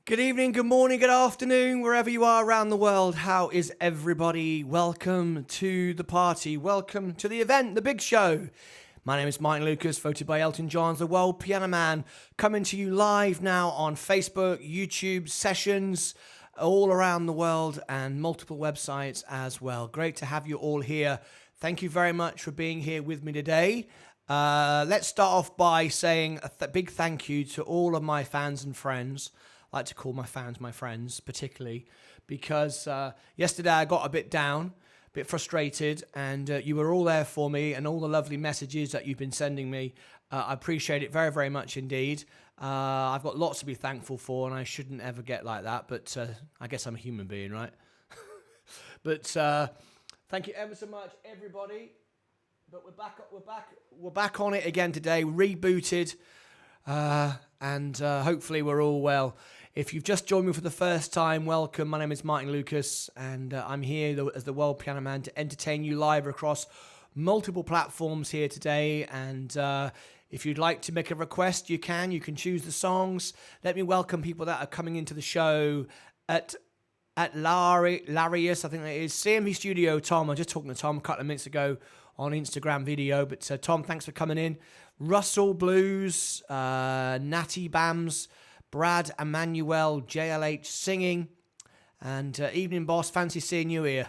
Good evening, good morning, good afternoon, wherever you are around the world. How is everybody? Welcome to the party. Welcome to the event, the big show. My name is Martyn Lucas, voted by Elton John as the World Piano Man, coming to you live now on Facebook, YouTube, sessions all around the world and multiple websites as well. Great to have you all here. Thank you very much for being here with me today. Let's start off by saying a big thank you to all of my fans and friends. I like to call my fans my friends, particularly because yesterday I got a bit down, a bit frustrated, and you were all there for me, and all the lovely messages that you've been sending me. I appreciate it very, very much indeed. I've got lots to be thankful for, and I shouldn't ever get like that, but I guess I'm a human being, right? But thank you ever so much, everybody. But we're back on it again today, rebooted, and hopefully we're all well. If you've just joined me for the first time, welcome. My name is Martyn Lucas, and I'm here as the World Piano Man to entertain you live across multiple platforms here today. And if you'd like to make a request, you can. You can choose the songs. Let me welcome people that are coming into the show at Larius, I think that is. CMV Studio, Tom. I was just talking to Tom a couple of minutes ago on Instagram video. But Tom, thanks for coming in. Russell Blues, Natty Bams, Brad Emmanuel, JLH singing, and Evening Boss, fancy seeing you here.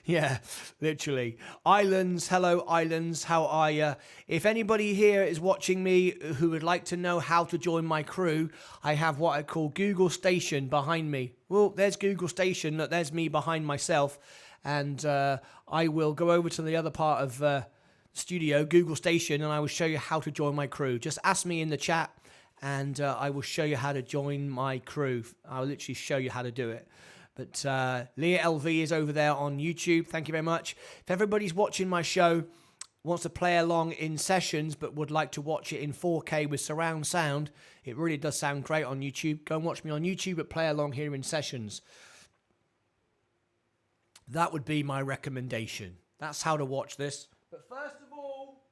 Yeah, literally. Islands, hello Islands, how are you? If anybody here is watching me who would like to know how to join my crew, I have what I call Google Station behind me. Well, there's Google Station, look, there's me behind myself, and I will go over to the other part of studio, Google Station, and I will show you how to join my crew. Just ask me in the chat, and I will show you how to join my crew. I'll literally show you how to do it. But Leah LV is over there on YouTube. Thank you very much. If everybody's watching my show, wants to play along in sessions, but would like to watch it in 4K with surround sound, it really does sound great on YouTube. Go and watch me on YouTube, but play along here in sessions. That would be my recommendation. That's how to watch this. But first of all,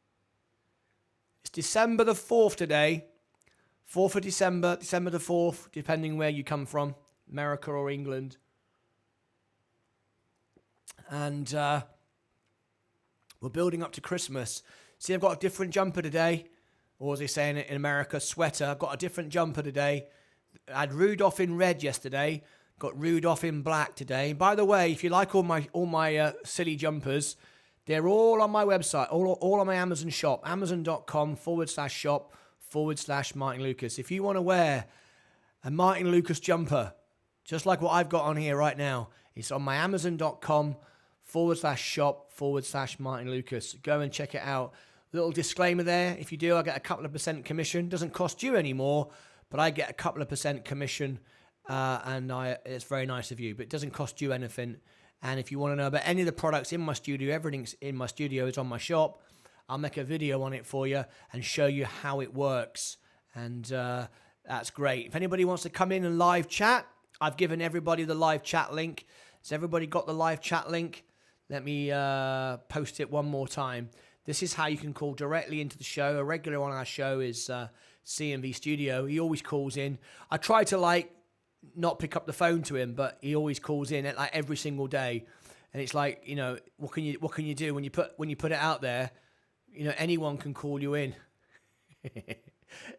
it's December the 4th today. 4th of December, December the 4th, depending where you come from, America or England. And we're building up to Christmas. See, I've got a different jumper today. Or as they say in America, sweater. I've got a different jumper today. I had Rudolph in red yesterday. Got Rudolph in black today. By the way, if you like all my silly jumpers, they're all on my website, all on my Amazon shop, amazon.com/shop/Martyn Lucas. If you want to wear a Martyn Lucas jumper, just like what I've got on here right now, it's on my amazon.com/shop/Martyn Lucas. Go and check it out. Little disclaimer there. If you do, I get a couple of % commission. Doesn't cost you any more, but I get a couple of % commission, and it's very nice of you. But it doesn't cost you anything. And if you want to know about any of the products in my studio, everything's in my studio is on my shop. I'll make a video on it for you and show you how it works. And that's great. If anybody wants to come in and live chat, I've given everybody the live chat link. Has everybody got the live chat link? Let me post it one more time. This is how you can call directly into the show. A regular on our show is CMV Studio. He always calls in. I try to not pick up the phone to him, but he always calls in at every single day. And it's like, you know, what can you do when you put it out there? You know, anyone can call you in.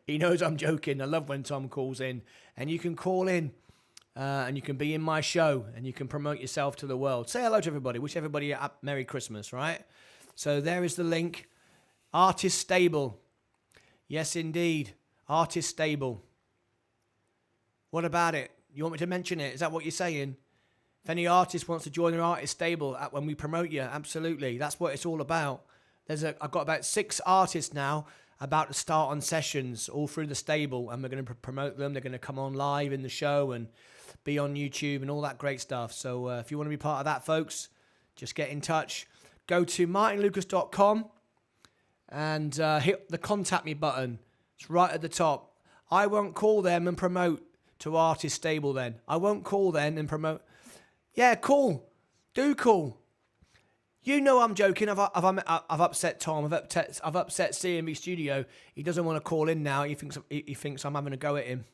He knows I'm joking. I love when Tom calls in, and you can call in. And you can be in my show, and you can promote yourself to the world. Say hello to everybody. Wish everybody a Merry Christmas, right? So there is the link. Artist Stable. Yes, indeed. Artist Stable. What about it? You want me to mention it? Is that what you're saying? If any artist wants to join an Artist Stable when we promote you, absolutely. That's what it's all about. I've got about 6 artists now about to start on sessions all through the stable, and we're going to promote them. They're going to come on live in the show and be on YouTube and all that great stuff. So if you want to be part of that, folks, just get in touch. Go to martynlucas.com and hit the contact me button. It's right at the top. I won't call them and promote to Artist Stable then. I won't call then and promote. Yeah, call. Do call. You know I'm joking. I've upset Tom. I've upset CMV Studio. He doesn't want to call in now. He thinks I'm having a go at him.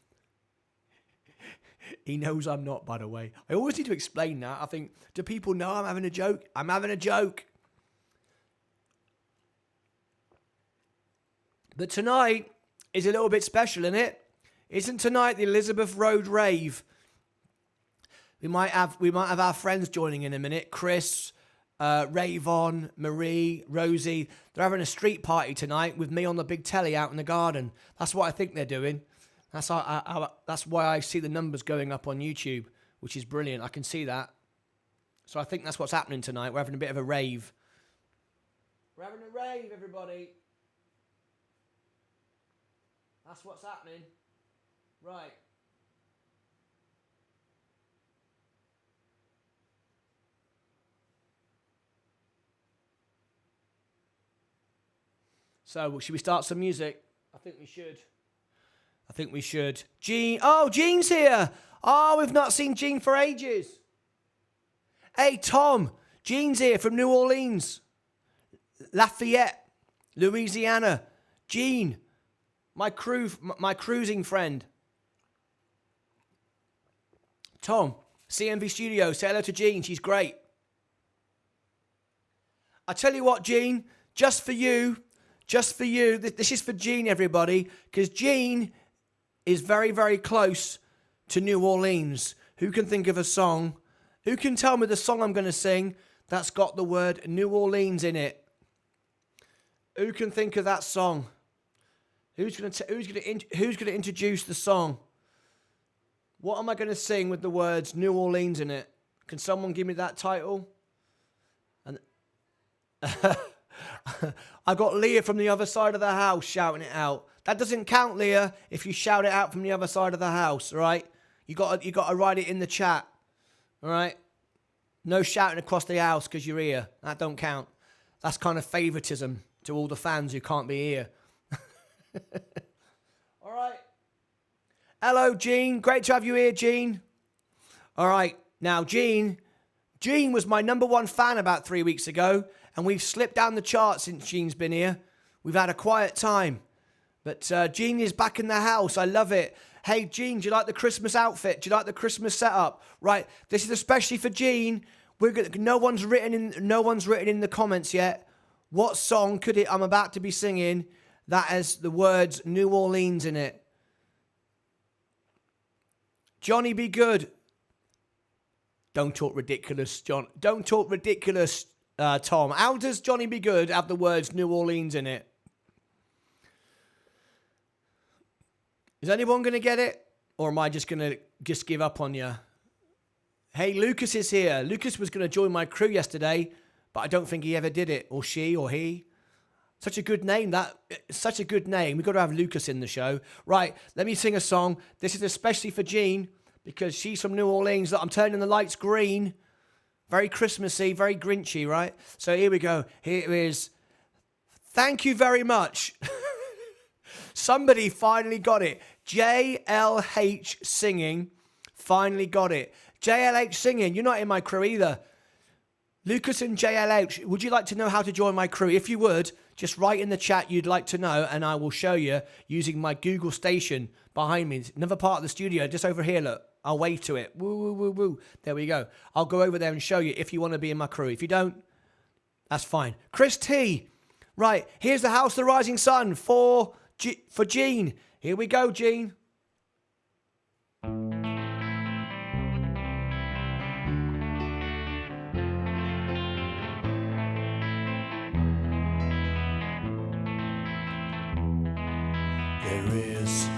He knows I'm not, by the way. I always need to explain that. I think, do people know I'm having a joke? I'm having a joke. But tonight is a little bit special, isn't it? Isn't tonight the Elizabeth Road Rave? We might have our friends joining in a minute. Chris, Rayvon, Marie, Rosie. They're having a street party tonight with me on the big telly out in the garden. That's what I think they're doing. That's why I see the numbers going up on YouTube, which is brilliant. I can see that. So I think that's what's happening tonight. We're having a bit of a rave. We're having a rave, everybody. That's what's happening. Right. So, should we start some music? I think we should. Gene. Oh, Gene's here. Oh, we've not seen Gene for ages. Hey, Tom. Gene's here from New Orleans. Lafayette, Louisiana. Gene. My cruising friend. Tom. CMV Studio. Say hello to Gene. She's great. I tell you what, Gene. Just for you. This is for Gene, everybody, because Gene is very, very close to New Orleans. Who can think of a song? Who can tell me the song I'm going to sing that's got the word New Orleans in it? Who can think of that song? Who's going to introduce the song? What am I going to sing with the words New Orleans in it? Can someone give me that title? And I got Leah from the other side of the house shouting it out. That doesn't count, Leah, if you shout it out from the other side of the house, all right? You got to write it in the chat, all right? No shouting across the house because you're here. That don't count. That's kind of favoritism to all the fans who can't be here. All right. Hello, Gene. Great to have you here, Gene. All right. Now, Gene was my #1 fan about 3 weeks ago. And we've slipped down the charts since Gene's been here. We've had a quiet time. But Gene is back in the house. I love it. Hey, Gene, do you like the Christmas outfit? Do you like the Christmas setup? Right, this is especially for Gene. No one's written in the comments yet. What song I'm about to be singing that has the words New Orleans in it? Johnny Be Good. Don't talk ridiculous, John. Don't talk ridiculous, Tom. How does Johnny Be Good have the words New Orleans in it? Is anyone going to get it? Or am I just going to give up on you? Hey, Lucas is here. Lucas was going to join my crew yesterday, but I don't think he ever did it. Or she or he. Such a good name. Such a good name. We've got to have Lucas in the show. Right, let me sing a song. This is especially for Jean, because she's from New Orleans. I'm turning the lights green. Very Christmassy, very Grinchy, right? So here we go. Here is Thank You Very Much. Somebody finally got it. JLH Singing finally got it. JLH Singing, you're not in my crew either. Lucas and JLH, would you like to know how to join my crew? If you would, just write in the chat you'd like to know, and I will show you using my Google station behind me. It's another part of the studio, just over here, look. I'll wave to it. Woo, woo, woo, woo. There we go. I'll go over there and show you if you want to be in my crew. If you don't, that's fine. Chris T. Right, here's the House of the Rising Sun for Jean. Here we go, Jean. There is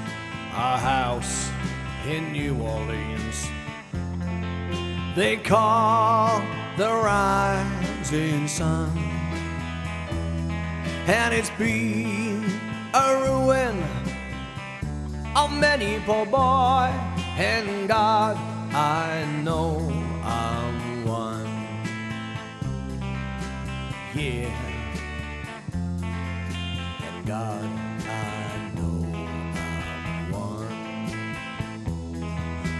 a house in New Orleans they call the Rising Sun, and it's been a ruin of many poor boy, and God, I know I'm one. Yeah, and God, I know I'm one.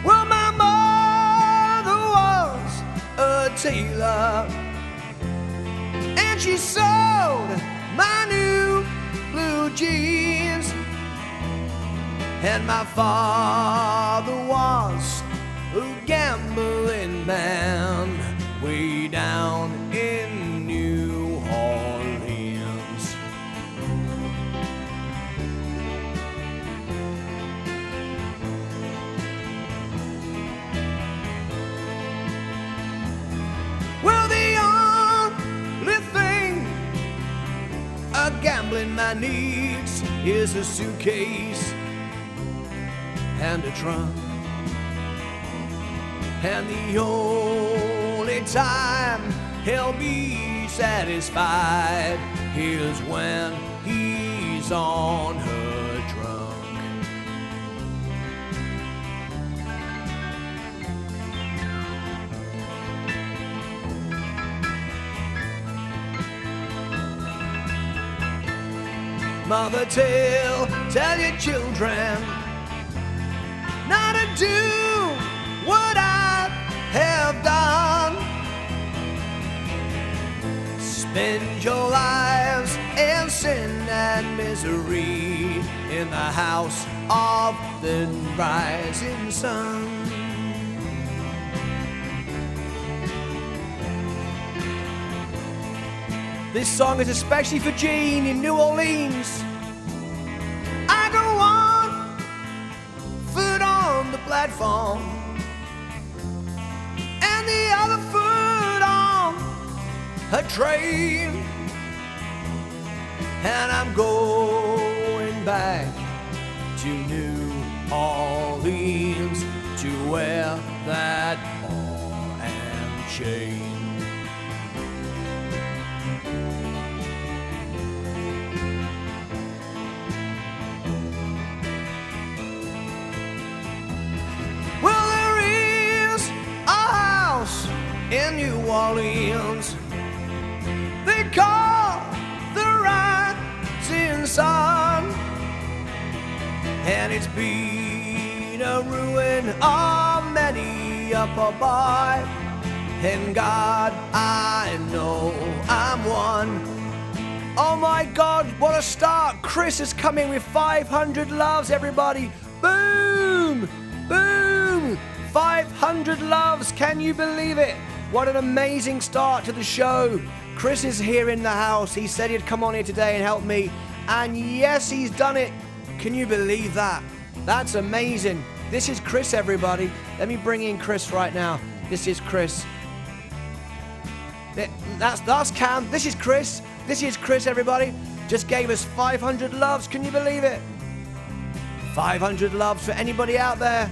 Well, my mother was a tailor, and she sewed my new blue jeans. And my father was gambling man needs is a suitcase and a trunk. And the only time he'll be satisfied is when he's on her trunk. Mother, tell your children not to do what I have done. Spend your lives in sin and misery in the house of the rising sun. This song is especially for Jean in New Orleans. I go on, foot on the platform, and the other foot on a train. And I'm going back to New Orleans to wear that ball and chain. In New Orleans, they call the rising sun, and it's been a ruin of many a poor boy. And God, I know I'm one. Oh my God, what a start! Chris is coming with 500 loves, everybody. Boom! Boom! 500 loves, can you believe it? What an amazing start to the show. Chris is here in the house. He said he'd come on here today and help me. And yes, he's done it. Can you believe that? That's amazing. This is Chris, everybody. Let me bring in Chris right now. This is Chris. That's Cam. This is Chris. This is Chris, everybody. Just gave us 500 loves. Can you believe it? 500 loves for anybody out there.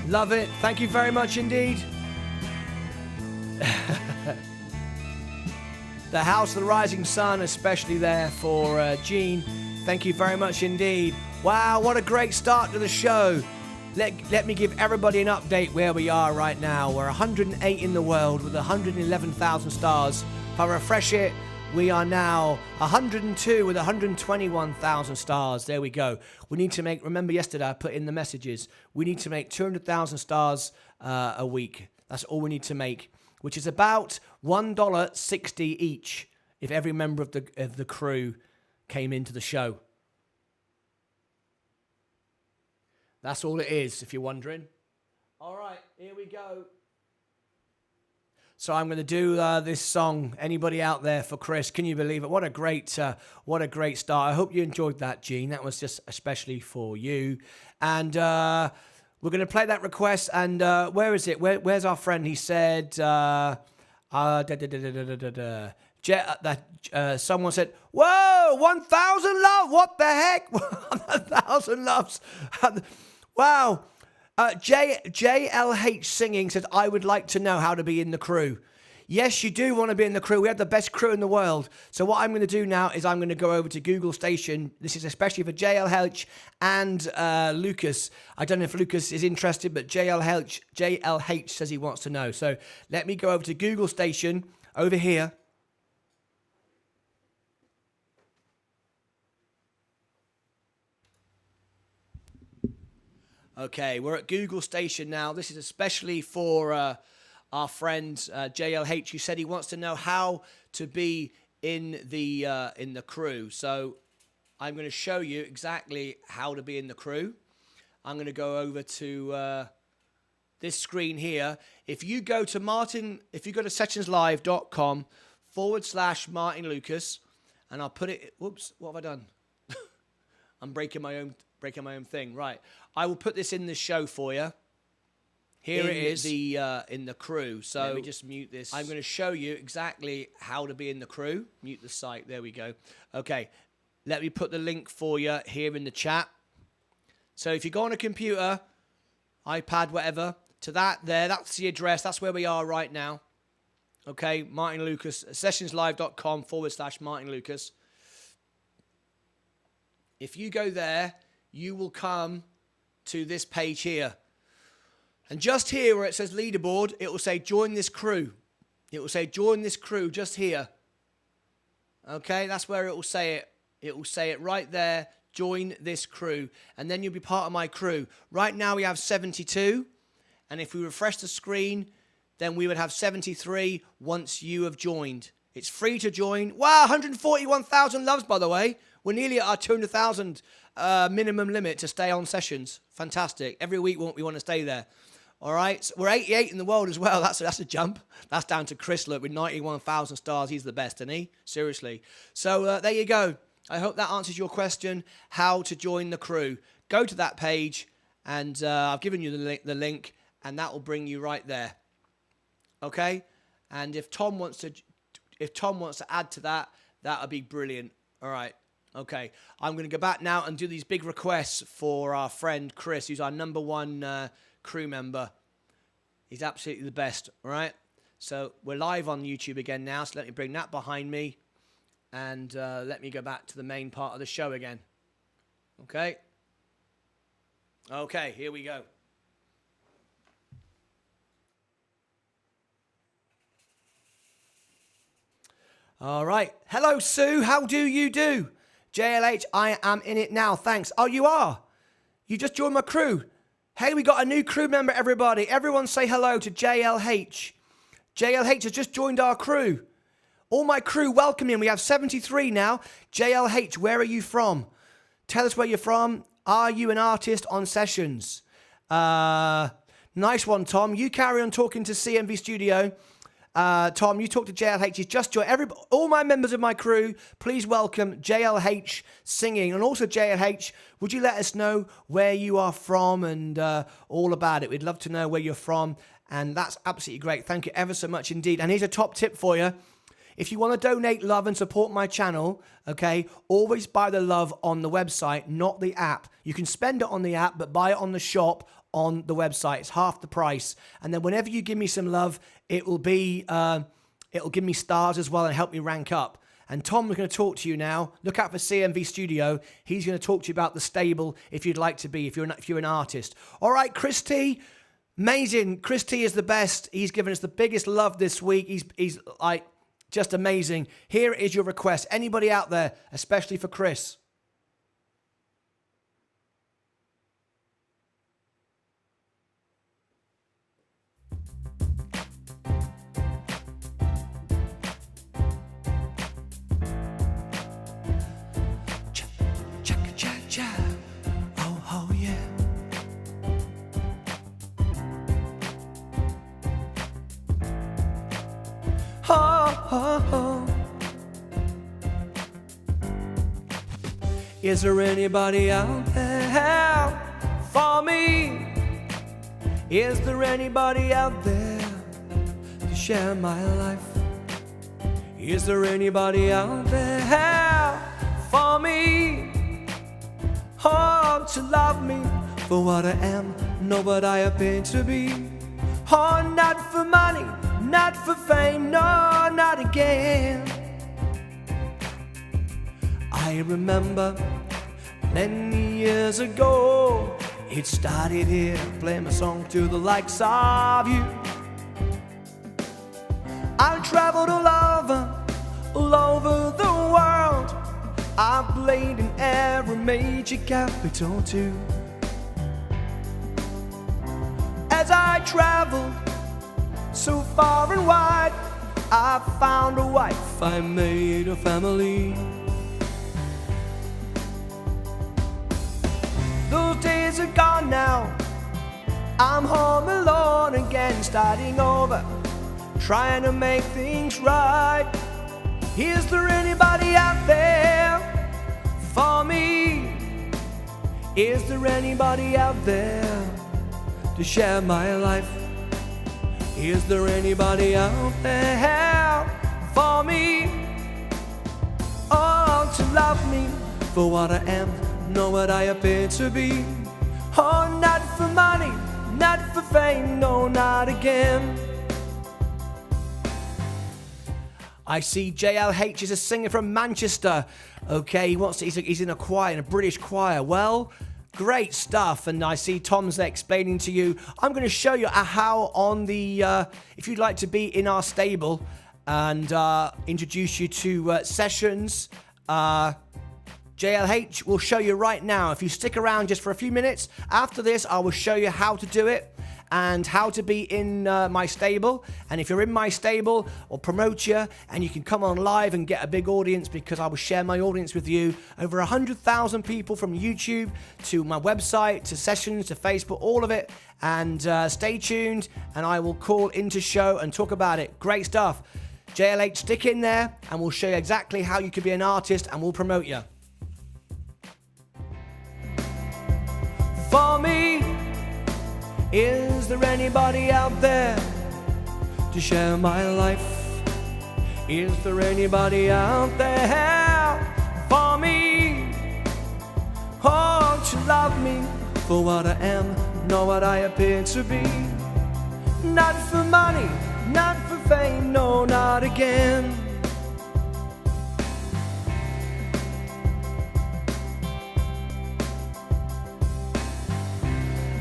Love it. Thank you very much indeed. The House of the Rising Sun, especially there for Jean. Thank you very much indeed. Wow, what a great start to the show. Let me give everybody an update where we are right now. We're 108 in the world with 111,000 stars. If I refresh it, we are now 102 with 121,000 stars. There we go. We need to make, remember yesterday I put in the messages, we need to make 200,000 stars a week. That's all we need to make, which is about $1.60 each if every member of the crew came into the show. That's all it is, if you're wondering. All right, here we go. So I'm going to do this song. Anybody out there for Chris? Can you believe it? What a great start. I hope you enjoyed that, Gene. That was just especially for you. And we're going to play that request. And where is it? Where's our friend? He said, someone said, whoa, 1,000 loves. What the heck? 1,000 loves. Wow. JLH Singing says, I would like to know how to be in the crew. Yes, you do want to be in the crew. We have the best crew in the world. So what I'm going to do now is I'm going to go over to Google Station. This is especially for JLH and Lucas. I don't know if Lucas is interested, but JLH says he wants to know. So let me go over to Google Station over here. Okay, we're at Google Station now. This is especially for our friend JLH, who said he wants to know how to be in the crew. So I'm going to show you exactly how to be in the crew. I'm going to go over to this screen here. If you go to sessionslive.com/Martyn Lucas, and I'll put it. Whoops, what have I done? I'm breaking my own thing. Right. I will put this in the show for you. Here it is. In the crew. So let me just mute this. I'm going to show you exactly how to be in the crew. Mute the site. There we go. Okay. Let me put the link for you here in the chat. So if you go on a computer, iPad, whatever, to that there, that's the address. That's where we are right now. Okay. Martyn Lucas, sessionslive.com/Martyn Lucas. If you go there, you will come to this page here. And just here where it says leaderboard, it will say join this crew. It will say join this crew just here. Okay, that's where it will say it. It will say it right there, join this crew. And then you'll be part of my crew. Right now we have 72. And if we refresh the screen, then we would have 73 once you have joined. It's free to join. Wow, 141,000 loves, by the way. We're nearly at our 200,000 minimum limit to stay on sessions. Fantastic. Every week we want to stay there. All right. So we're 88 in the world as well. That's a jump. That's down to Chris, look, with 91,000 stars. He's the best, isn't he? Seriously. So there you go. I hope that answers your question, how to join the crew. Go to that page, and I've given you the link, and that will bring you right there. Okay? And if Tom wants to add to that, that would be brilliant. All right. Okay. I'm going to go back now and do these big requests for our friend Chris, who's our #1 crew member. He's absolutely the best. All right. So we're live on YouTube again now. So let me bring that behind me. And let me go back to the main part of the show again. Okay. Okay, here we go. All right. Hello, Sue. How do you do? JLH, I am in it now. Thanks. Oh, you are? You just joined my crew. Hey, we got a new crew member, everybody. Everyone say hello to JLH. JLH has just joined our crew. All my crew, welcome in. We have 73 now. JLH, where are you from? Tell us where you're from. Are you an artist on sessions? Nice one, Tom. You carry on talking to CMV Studio. Tom, you talk to JLH. He's just joined. All my members of my crew, please welcome JLH singing. And also, JLH, would you let us know where you are from and all about it? We'd love to know where you're from. And that's absolutely great. Thank you ever so much indeed. And here's a top tip for you. If you want to donate love and support my channel, okay, always buy the love on the website, not the app. You can spend it on the app, but buy it on the shop on the website. It's half the price. And then whenever you give me some love, it'll give me stars as well and help me rank up. And Tom is going to talk to you now. Look out for CMV Studio. He's going to talk to you about the stable if you'd like to be, if you're an artist. All right, Chris T. Amazing. Chris T is the best. He's given us the biggest love this week. He's like just amazing. Here is your request. Anybody out there, especially for Chris? Oh, yeah. Oh. Is there anybody out there for me? Is there anybody out there to share my life? Is there anybody out there for me? Oh, to love me for what I am, not what I appear to be. Oh, not for money, not for fame, no, not again. I remember many years ago, it started here, playing my song to the likes of you. I traveled all over the world. I played in every major capital too. As I traveled so far and wide, I found a wife, I made a family. Those days are gone now, I'm home alone again, starting over, trying to make things right. Is there anybody out there for me? Is there anybody out there to share my life. Is there anybody out there for me? Oh, to love me for what I am, not what I appear to be. Oh, not for money, not for fame, no, not again. I see JLH is a singer from Manchester. Okay, he's in a choir, in a British choir. Well, great stuff. And I see Tom's there explaining to you. I'm going to show you how on the, if you'd like to be in our stable and introduce you to sessions, JLH will show you right now. If you stick around just for a few minutes, after this, I will show you how to do it and how to be in my stable. And if you're in my stable, I'll promote you and you can come on live and get a big audience, because I will share my audience with you. Over 100,000 people from YouTube to my website to sessions to Facebook, all of it. And stay tuned and I will call into show and talk about it. Great stuff. JLH, stick in there and we'll show you exactly how you can be an artist and we'll promote you. For me, is there anybody out there to share my life? Is there anybody out there for me? Oh, to love me for what I am, not what I appear to be. Not for money, not for fame, no, not again.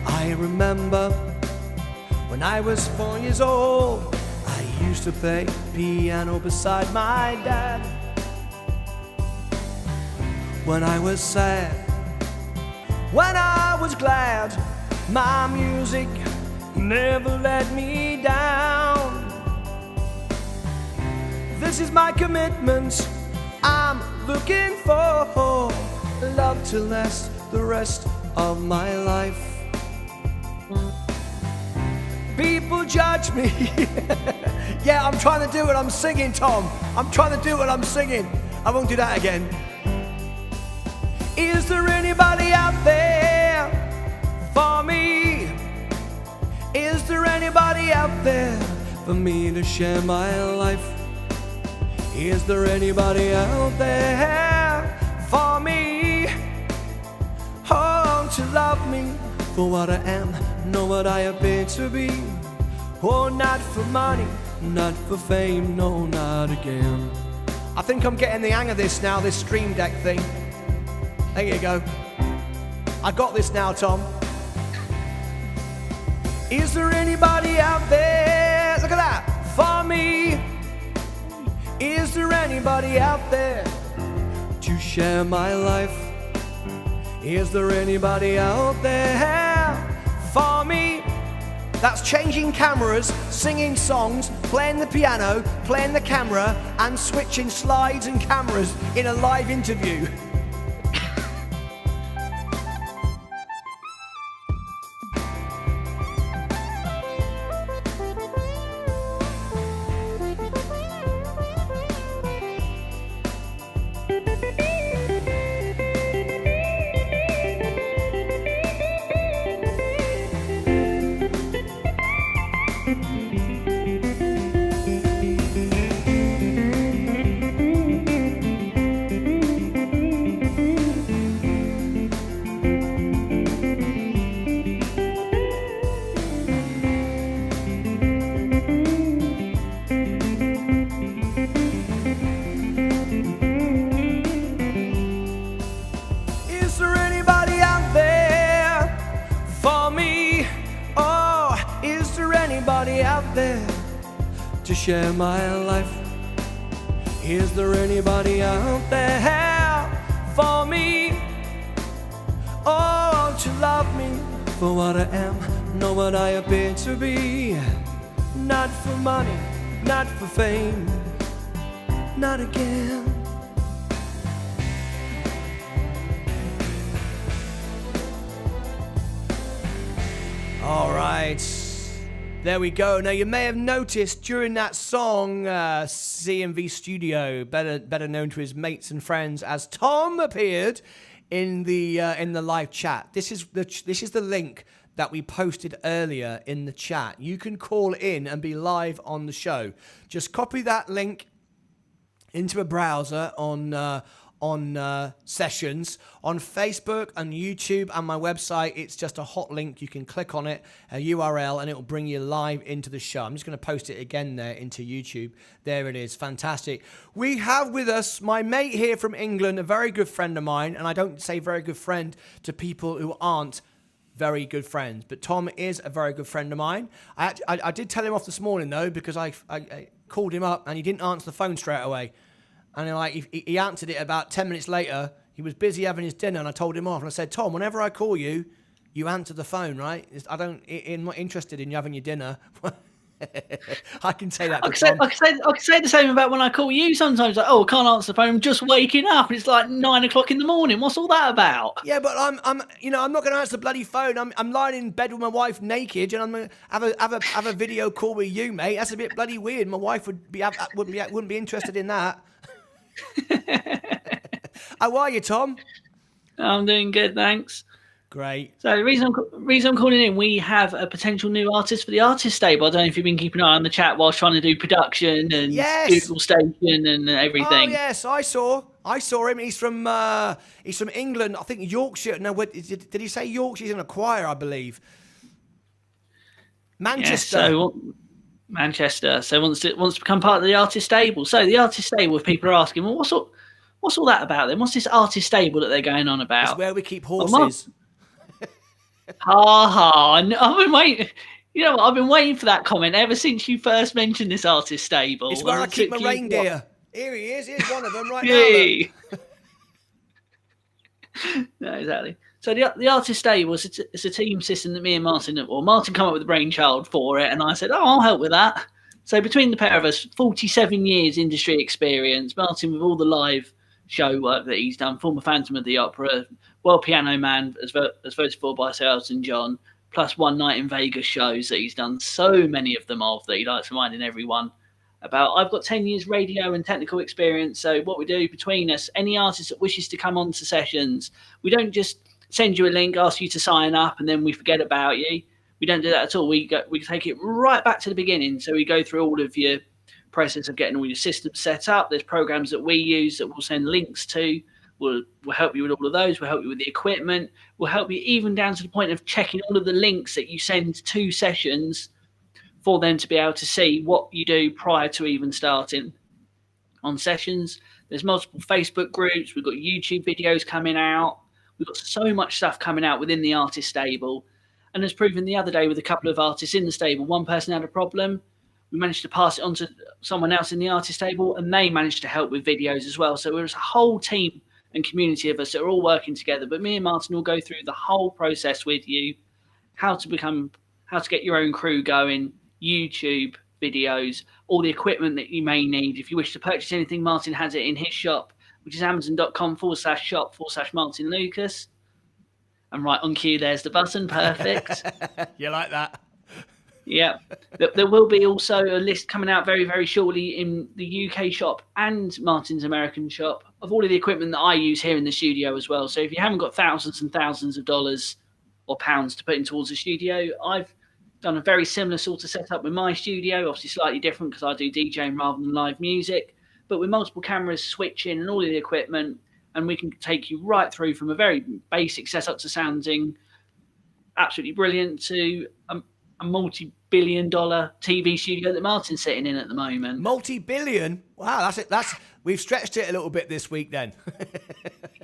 I remember when I was 4 years old, I used to play piano beside my dad. When I was sad, when I was glad, my music never let me down. This is my commitment, I'm looking for love to last the rest of my life. People judge me. Yeah, I'm trying to do what I'm singing, Tom. I'm trying to do what I'm singing. I won't do that again. Is there anybody out there for me? Is there anybody out there for me to share my life? Is there anybody out there for me? Oh, to love me for what I am, not what I appear to be. Oh, not for money, not for fame, no, not again. I think I'm getting the hang of this now, this Stream Deck thing. There you go. I got this now, Tom. Is there anybody out there, look at that, for me? Is there anybody out there to share my life? Is there anybody out there for me? That's changing cameras, singing songs, playing the piano, playing the camera, and switching slides and cameras in a live interview. To share my life? Is there anybody out there for me? Oh, to love me for what I am, not what I appear to be. Not for money, not for fame, not again. All right. There we go. Now, you may have noticed during that song, CMV Studio, better known to his mates and friends as Tom, appeared in the live chat. This is the link that we posted earlier in the chat. You can call in and be live on the show. Just copy that link into a browser on Sessions on Facebook and YouTube and my website. It's just a hot link. You can click on it, a URL, and it will bring you live into the show. I'm just going to post it again there into YouTube. There it is. Fantastic. We have with us my mate here from England, a very good friend of mine, and I don't say very good friend to people who aren't very good friends, but Tom is a very good friend of mine. I did tell him off this morning though, because I called him up and he didn't answer the phone straight away. And he answered it about 10 minutes later. He was busy having his dinner, and I told him off. And I said, Tom, whenever I call you, you answer the phone, right? I'm not interested in you having your dinner. I can say that. I can say the same about when I call you sometimes. Like, oh, I can't answer the phone. I'm just waking up. And it's like 9 o'clock in the morning. What's all that about? Yeah, but I'm not going to answer the bloody phone. I'm lying in bed with my wife naked, and I'm going to have a video call with you, mate. That's a bit bloody weird. My wife wouldn't be interested in that. How are you, Tom? I'm doing good, thanks. Great. So the reason I'm calling in, we have a potential new artist for the artist stable. I don't know if you've been keeping an eye on the chat whilst trying to do production and Google Station and everything. Oh yes, I saw him. He's from England. I think Yorkshire. No, did he say Yorkshire? He's in a choir, I believe. Manchester. Yeah, so Manchester. So wants to become part of the artist stable. So the artist stable, if people are asking, well, what's all that about then? What's this artist stable that they're going on about? It's where we keep horses. I've been waiting. You know what? I've been waiting for that comment ever since you first mentioned this artist stable. It's where I keep my reindeer. Here he is. Here's one of them right now. No, exactly. So the artist stable it's a team system that me and Martyn come up with the brainchild for it, and I said, I'll help with that. So between the pair of us, 47 years industry experience. Martyn with all the live show work that he's done, former Phantom of the Opera, World Piano Man, as voted for by Sir Elton John, plus One Night in Vegas shows that he's done so many of them that he likes reminding everyone about. I've got 10 years radio and technical experience. So what we do between us, any artist that wishes to come on to sessions, we don't just send you a link, ask you to sign up, and then we forget about you. We don't do that at all. We take it right back to the beginning. So we go through all of your process of getting all your systems set up. There's programs that we use that we'll send links to. We'll help you with all of those. We'll help you with the equipment. We'll help you even down to the point of checking all of the links that you send to sessions for them to be able to see what you do prior to even starting on sessions. There's multiple Facebook groups. We've got YouTube videos coming out. We've got so much stuff coming out within the artist stable. And as proven the other day with a couple of artists in the stable, one person had a problem. We managed to pass it on to someone else in the artist stable, and they managed to help with videos as well. So there's a whole team and community of us that are all working together. But me and Martyn will go through the whole process with you, how to get your own crew going, YouTube videos, all the equipment that you may need. If you wish to purchase anything, Martyn has it in his shop, which is amazon.com/shop/Martyn Lucas. And right on cue, there's the button. Perfect. You like that? Yeah. There will be also a list coming out very, very shortly in the UK shop and Martyn's American shop of all of the equipment that I use here in the studio as well. So if you haven't got thousands and thousands of dollars or pounds to put in towards the studio, I've done a very similar sort of setup with my studio, obviously slightly different because I do DJing rather than live music, but with multiple cameras, switching and all of the equipment, and we can take you right through from a very basic setup to sounding absolutely brilliant to a multi-billion-dollar TV studio that Martyn's sitting in at the moment. Multi-billion? Wow, that's it. We've stretched it a little bit this week then.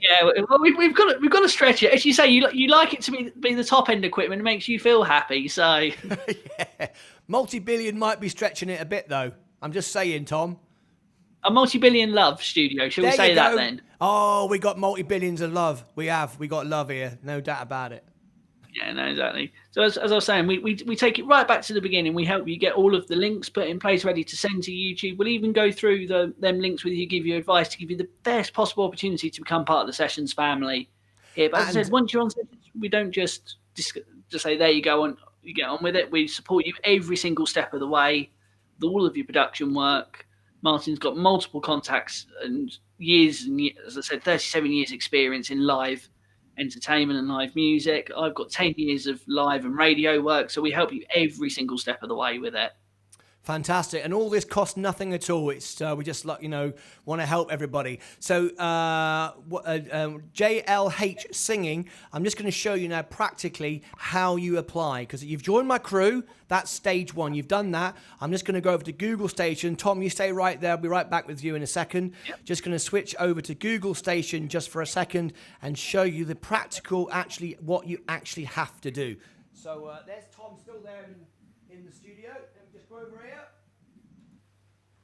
Yeah, well, we've got to stretch it. As you say, you like it to be the top end equipment. It makes you feel happy. So yeah, multi-billion might be stretching it a bit though. I'm just saying, Tom. A multi-billion love studio. Shall we say that then? Oh, we got multi-billions of love. We got love here, no doubt about it. Yeah, no, exactly. So as I was saying, we take it right back to the beginning. We help you get all of the links put in place, ready to send to YouTube. We'll even go through them links with you, give you advice to give you the best possible opportunity to become part of the Sessions family here. But as I said, once you're on Sessions, we don't just say, there you go, and you get on with it. We support you every single step of the way with all of your production work. Martyn's got multiple contacts and years, as I said, 37 years experience in live entertainment and live music. I've got 10 years of live and radio work, so we help you every single step of the way with it. Fantastic. And all this costs nothing at all. It's we just want to help everybody. So JLH Singing, I'm just going to show you now practically how you apply, because you've joined my crew. That's stage 1. You've done that. I'm just going to go over to Google Station. Tom, you stay right there. I'll be right back with you in a second. Yep. Just going to switch over to Google Station just for a second and show you the practical, actually, what you actually have to do. So there's Tom still there in the studio. Just go over here.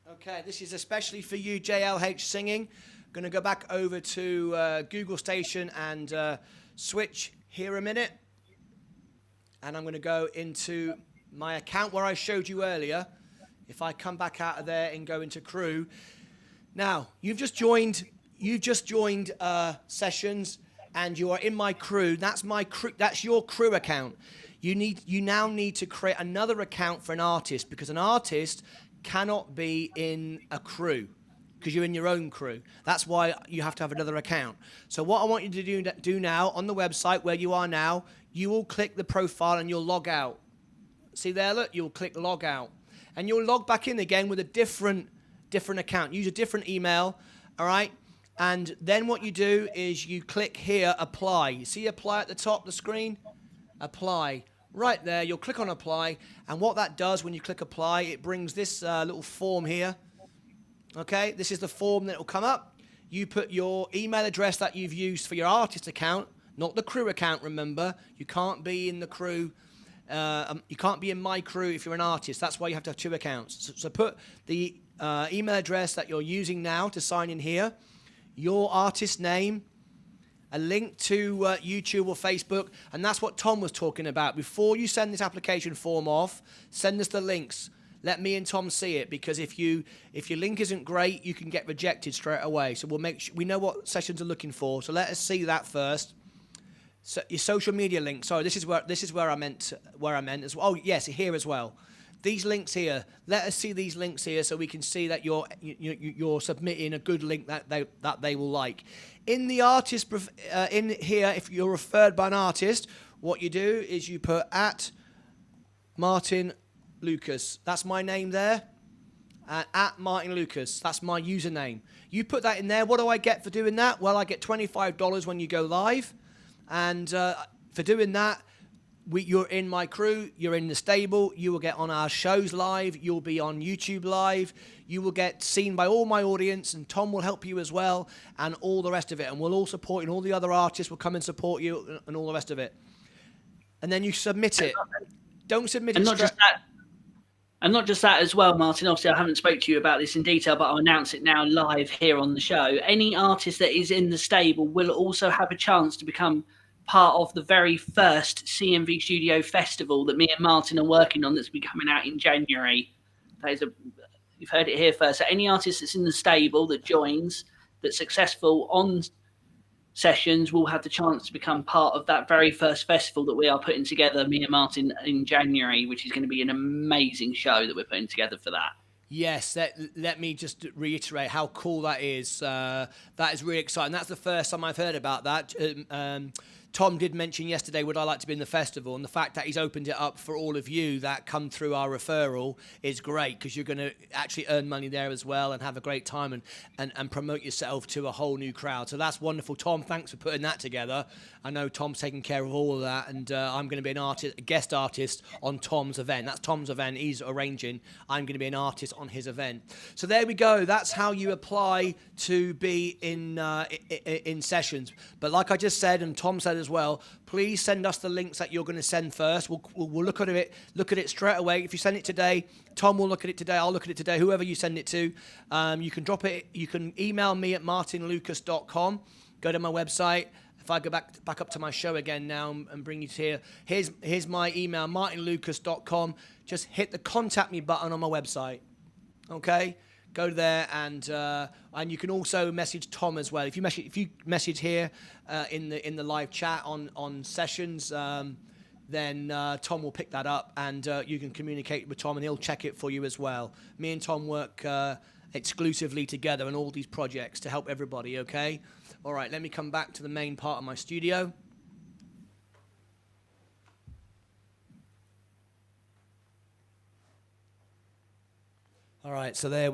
Okay, this is especially for you, JLH Singing. I'm going to go back over to Google Station and switch here a minute. And I'm going to go into my account where I showed you earlier. If I come back out of there and go into crew. Now, you've just joined sessions and you are in my crew. That's my crew. That's your crew account. You now need to create another account for an artist, because an artist cannot be in a crew because you're in your own crew. That's why you have to have another account. So what I want you to do now on the website where you are now, you will click the profile and you'll log out. See there, look, you'll click log out. And you'll log back in again with a different account. Use a different email, all right? And then what you do is you click here, apply. You see apply at the top of the screen? Apply. Right there, you'll click on apply, and what that does when you click apply, it brings this little form here. Okay, this is the form that will come up. You put your email address that you've used for your artist account, not the crew account, remember. You can't be in the crew, you can't be in my crew if you're an artist. That's why you have to have 2 accounts. So put the email address that you're using now to sign in here, your artist name, a link to YouTube or Facebook, and that's what Tom was talking about. Before you send this application form off, send us the links. Let me and Tom see it, because if your link isn't great, you can get rejected straight away. So we'll make sure we know what sessions are looking for. So let us see that first. So your social media link. Sorry, this is where I meant as well. Oh yes, here as well. These links here. Let us see these links here so we can see that you're submitting a good link that they will like. In the artist in here, if you're referred by an artist, what you do is you put at Martyn Lucas. That's my name there. At Martyn Lucas. That's my username. You put that in there. What do I get for doing that? Well, I get $25 when you go live, and for doing that, you're in my crew, you're in the stable, you will get on our shows live, you'll be on YouTube live, you will get seen by all my audience, and Tom will help you as well, and all the rest of it. And we'll all support you, and all the other artists will come and support you, and all the rest of it. And then you submit it. Don't submit it straight. And not just that as well, Martyn. Obviously, I haven't spoke to you about this in detail, but I'll announce it now live here on the show. Any artist that is in the stable will also have a chance to become part of the very first CMV Studio Festival that me and Martyn are working on, that's be coming out in January. You've heard it here first. So any artist that's in the stable that joins, that's successful on sessions, will have the chance to become part of that very first festival that we are putting together, me and Martyn, in January, which is going to be an amazing show that we're putting together for that. Yes, let me just reiterate how cool that is. That is really exciting. That's the first time I've heard about that. Tom did mention yesterday, would I like to be in the festival? And the fact that he's opened it up for all of you that come through our referral is great, because you're going to actually earn money there as well and have a great time and promote yourself to a whole new crowd. So that's wonderful. Tom, thanks for putting that together. I know Tom's taking care of all of that, and I'm going to be a guest artist on Tom's event. That's Tom's event he's arranging. I'm going to be an artist on his event. So there we go. That's how you apply to be in sessions. But like I just said, and Tom said as well, please send us the links that you're going to send first. We'll look at it straight away. If you send it today, Tom will look at it today. I'll look at it today. Whoever you send it to, you can drop it. You can email me at martynlucas.com. Go to my website. If I go back up to my show again now and bring you to here, here's my email, martynlucas.com. Just hit the contact me button on my website. Okay, go there, and you can also message Tom as well. If you message here in the live chat on sessions, then Tom will pick that up, and you can communicate with Tom, and he'll check it for you as well. Me and Tom work exclusively together on all these projects to help everybody. Okay. All right, let me come back to the main part of my studio. All right, so there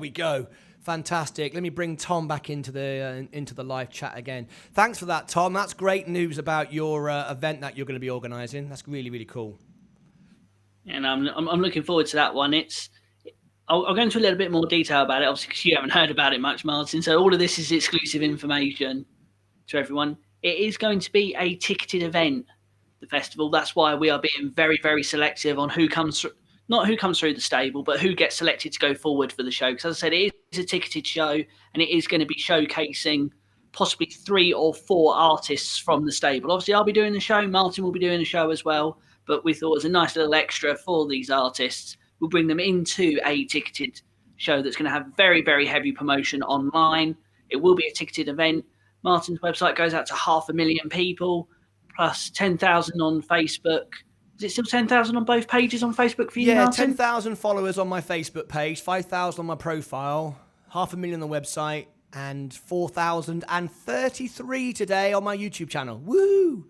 we go. Fantastic. Let me bring Tom back into the live chat again. Thanks for that, Tom. That's great news about your event that you're going to be organising. That's really, really cool. And I'm looking forward to that one. I'll go into a little bit more detail about it, obviously, because you haven't heard about it much, Martyn. So all of this is exclusive information to everyone. It is going to be a ticketed event, the festival. That's why we are being very, very selective on who comes through, not who comes through the stable, but who gets selected to go forward for the show. Because as I said, it is a ticketed show, and it is going to be showcasing possibly 3 or 4 artists from the stable. Obviously, I'll be doing the show. Martyn will be doing the show as well. But we thought it was a nice little extra for these artists. We'll bring them into a ticketed show that's going to have very, very heavy promotion online. It will be a ticketed event. Martyn's website goes out to 500,000 people, plus 10,000 on Facebook. Is it still 10,000 on both pages on Facebook for you, Martyn? 10,000 followers on my Facebook page, 5,000 on my profile, 500,000 on the website, and 4,033 today on my YouTube channel. Woo!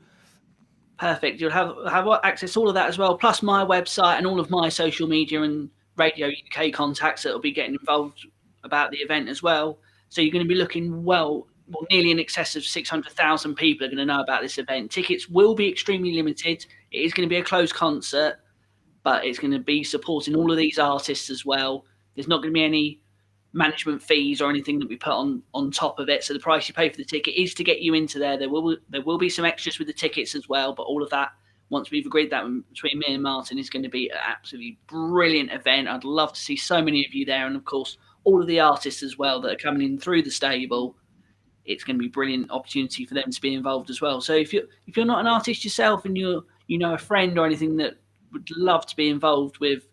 Perfect. You'll have access to all of that as well, plus my website and all of my social media and Radio UK contacts that will be getting involved about the event as well. So you're going to be looking well, nearly in excess of 600,000 people are going to know about this event. Tickets will be extremely limited. It is going to be a closed concert, but it's going to be supporting all of these artists as well. There's not going to be any management fees or anything that we put on top of it. So the price you pay for the ticket is to get you into there. There will be some extras with the tickets as well, but all of that, once we've agreed that between me and Martyn, is going to be an absolutely brilliant event. I'd love to see so many of you there, and of course all of the artists as well that are coming in through the stable. It's going to be a brilliant opportunity for them to be involved as well. So if you're not an artist yourself and you know a friend or anything that would love to be involved with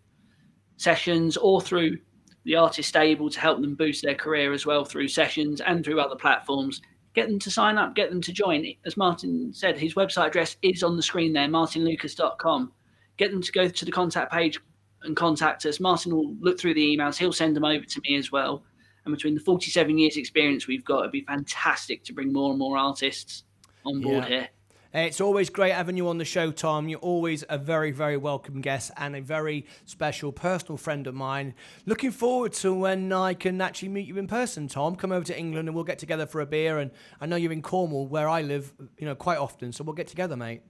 sessions or through the artist stable to help them boost their career as well through sessions and through other platforms, get them to sign up, get them to join. As Martyn said, his website address is on the screen there, martynlucas.com. Get them to go to the contact page and contact us. Martyn will look through the emails. He'll send them over to me as well. And between the 47 years experience we've got, it'd be fantastic to bring more and more artists on board here. It's always great having you on the show, Tom. You're always a very, very welcome guest and a very special personal friend of mine. Looking forward to when I can actually meet you in person, Tom. Come over to England and we'll get together for a beer. And I know you're in Cornwall, where I live, quite often. So we'll get together, mate.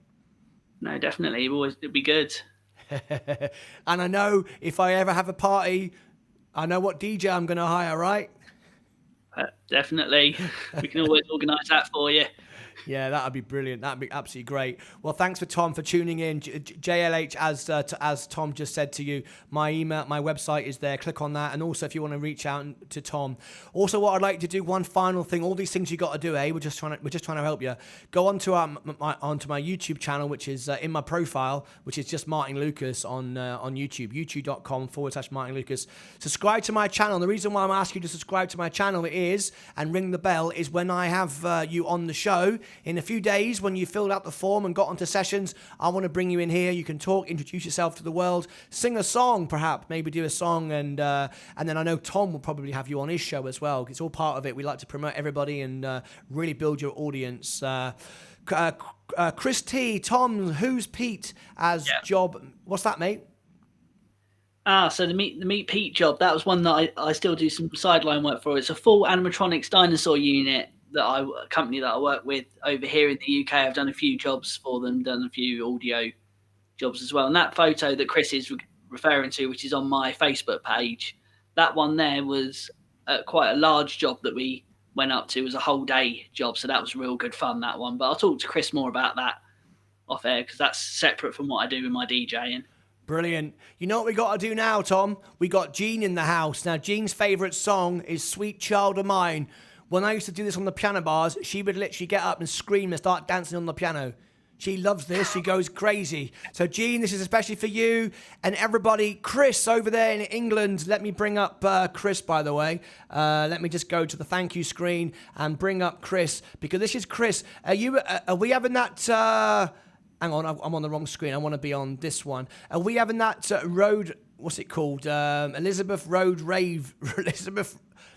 No, definitely. It'd be good. And I know if I ever have a party, I know what DJ I'm going to hire, right? Definitely. We can always organise that for you. Yeah, that'd be brilliant. That'd be absolutely great. Well, thanks for Tom for tuning in. JLH, as Tom just said to you, my website is there. Click on that. And also, if you want to reach out to Tom. Also, what I'd like to do, one final thing. All these things you got to do, We're just trying to help you. Go onto my YouTube channel, which is in my profile, which is just Martyn Lucas on YouTube. YouTube.com/Martyn Lucas. Subscribe to my channel. And the reason why I'm asking you to subscribe to my channel and ring the bell is when I have you on the show. In a few days, when you filled out the form and got onto sessions, I want to bring you in here. You can talk, introduce yourself to the world, sing a song, perhaps, maybe do a song, and then I know Tom will probably have you on his show as well. It's all part of it. We like to promote everybody and really build your audience. Chris T, Tom, who's Pete as job? What's that, mate? So the Meet Pete job, that was one that I still do some sideline work for. It's a full animatronics dinosaur unit company that I work with over here in the UK. I've done a few jobs for them, done a few audio jobs as well. And that photo that Chris is referring to, which is on my Facebook page, that one there was quite a large job that we went up to. It was a whole day job, so that was real good fun, that one. But I'll talk to Chris more about that off air because that's separate from what I do with my DJing. Brilliant. You know what we got to do now, Tom? We got Jean in the house. Now, Jean's favourite song is Sweet Child of Mine. When I used to do this on the piano bars, she would literally get up and scream and start dancing on the piano. She loves this. She goes crazy. So, Jean, this is especially for you and everybody. Chris over there in England. Let me bring up Chris, by the way. Let me just go to the thank you screen and bring up Chris, because this is Chris. Are we having that... hang on, I'm on the wrong screen. I want to be on this one. Are we having that road... What's it called? Elizabeth Road Rave.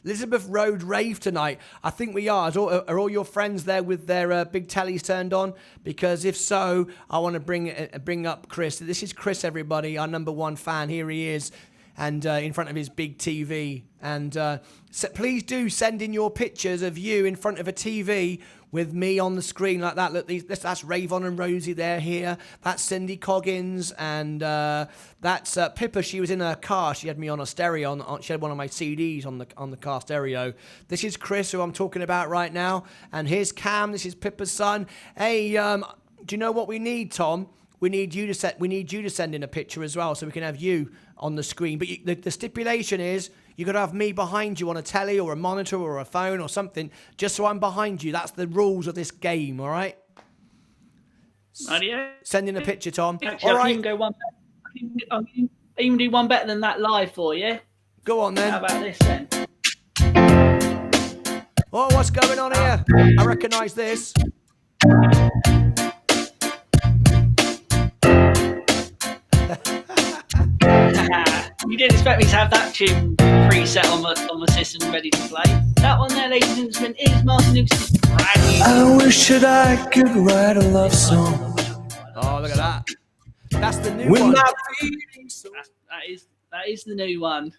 Elizabeth Road Rave tonight. I think we are. Are all your friends there with their big tellies turned on? Because if so, I want to bring up Chris. This is Chris, everybody, our #1 fan. Here he is. and in front of his big TV. And please do send in your pictures of you in front of a TV with me on the screen like that. Look, that's Ravon and Rosie there here. That's Cindy Coggins, and that's Pippa. She was in her car. She had me on a stereo. She had one of my CDs on the car stereo. This is Chris, who I'm talking about right now, and here's Cam. This is Pippa's son. Hey, do you know what we need, Tom? We need you to send in a picture as well, so we can have you on the screen. But the stipulation is you got to have me behind you on a telly or a monitor or a phone or something, just so I'm behind you. That's the rules of this game, all right? Send in a picture, Tom. Actually, all right. I can even go one better. I can even do one better than that live for you. Go on then. How about this then? Oh, what's going on here? I recognise this. You didn't expect me to have that tune preset on my system ready to play. That one there, ladies and gentlemen, is Martyn Lucas' brand new. I wish that I could write a love song. Oh, look at that. That's the new one. That is the new one.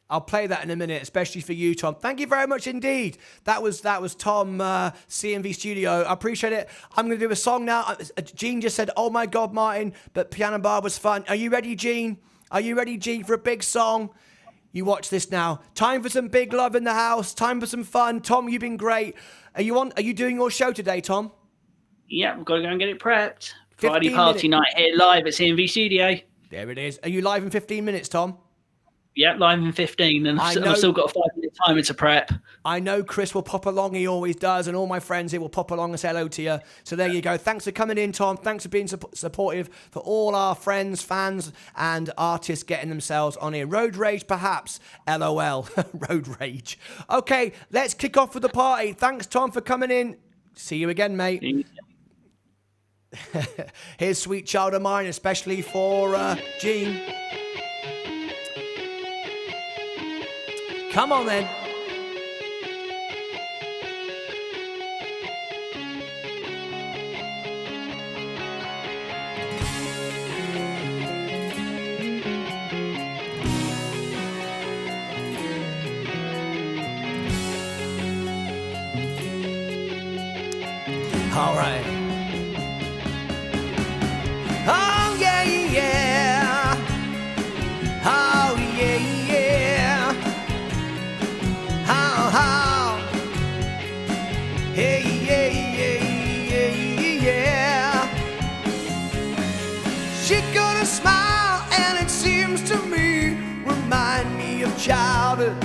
I'll play that in a minute, especially for you, Tom. Thank you very much indeed. That was Tom, CMV Studio. I appreciate it. I'm going to do a song now. Gene just said, oh my God, Martyn, but Piano Bar was fun. Are you ready, Gene? Are you ready, Gene, for a big song? You watch this now. Time for some big love in the house. Time for some fun. Tom, you've been great. Are you doing your show today, Tom? Yeah, we've got to go and get it prepped. Friday party night here live at CMV Studio. There it is. Are you live in 15 minutes, Tom? Yep, live in 15, and I've still got a 5-minute timer to prep. I know Chris will pop along, he always does, and all my friends here will pop along and say hello to you. So there you go. Thanks for coming in, Tom. Thanks for being supportive for all our friends, fans, and artists getting themselves on here. Road rage, perhaps. LOL. Road rage. Okay, let's kick off with the party. Thanks, Tom, for coming in. See you again, mate. Here's Sweet Child of Mine, especially for Gene. Come on, then. All right. Oh, yeah, yeah. Oh, yeah, yeah. How. Hey, yeah, yeah, yeah. She got a smile, and it seems to me remind me of childhood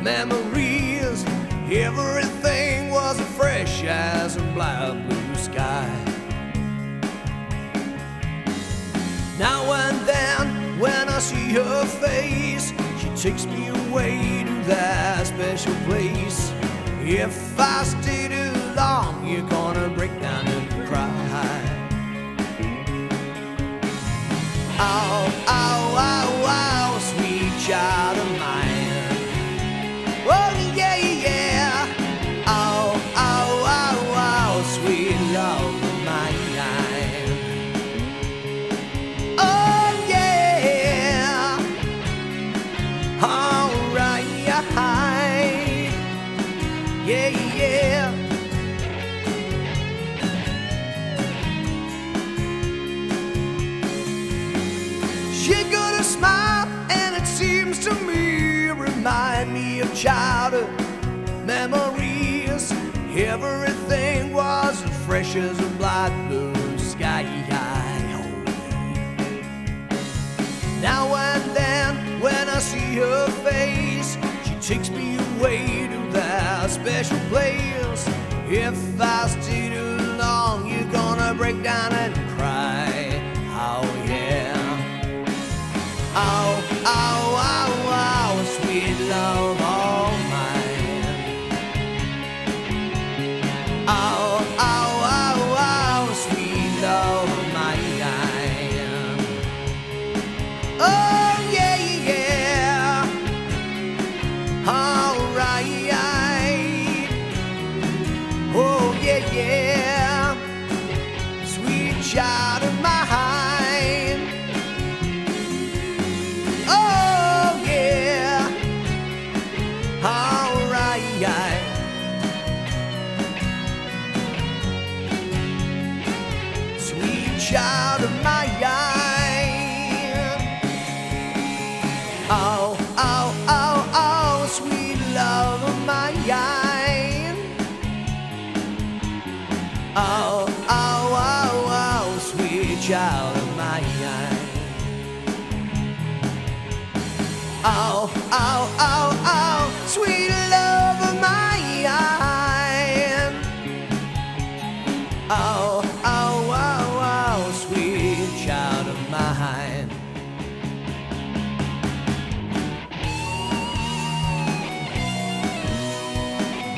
memories. Everything was fresh as a black blue sky. Now and then, when I see her face, she takes me away to that special place. If I stay too long, you're gonna break down and cry. Oh, oh, oh, oh, sweet child of mine. Oh, yeah, yeah. Oh, oh, oh, oh, sweet love of mine. Oh, yeah. All right. Yeah, yeah. She got a smile, and it seems to me remind me of childhood memories. Everything was as fresh as a bright blue sky. Now and then, when I see her face, she takes me away to that special place. If I stay too long, you're gonna break down and cry. Oh yeah. Oh, oh, oh, oh, sweet love all mine. Oh, oh, oh, oh, sweet love of mine. Oh, yeah, yeah. All right. Oh, yeah, yeah. Oh, oh, oh, oh, sweet love of mine. Oh, oh, oh, oh, sweet child of mine.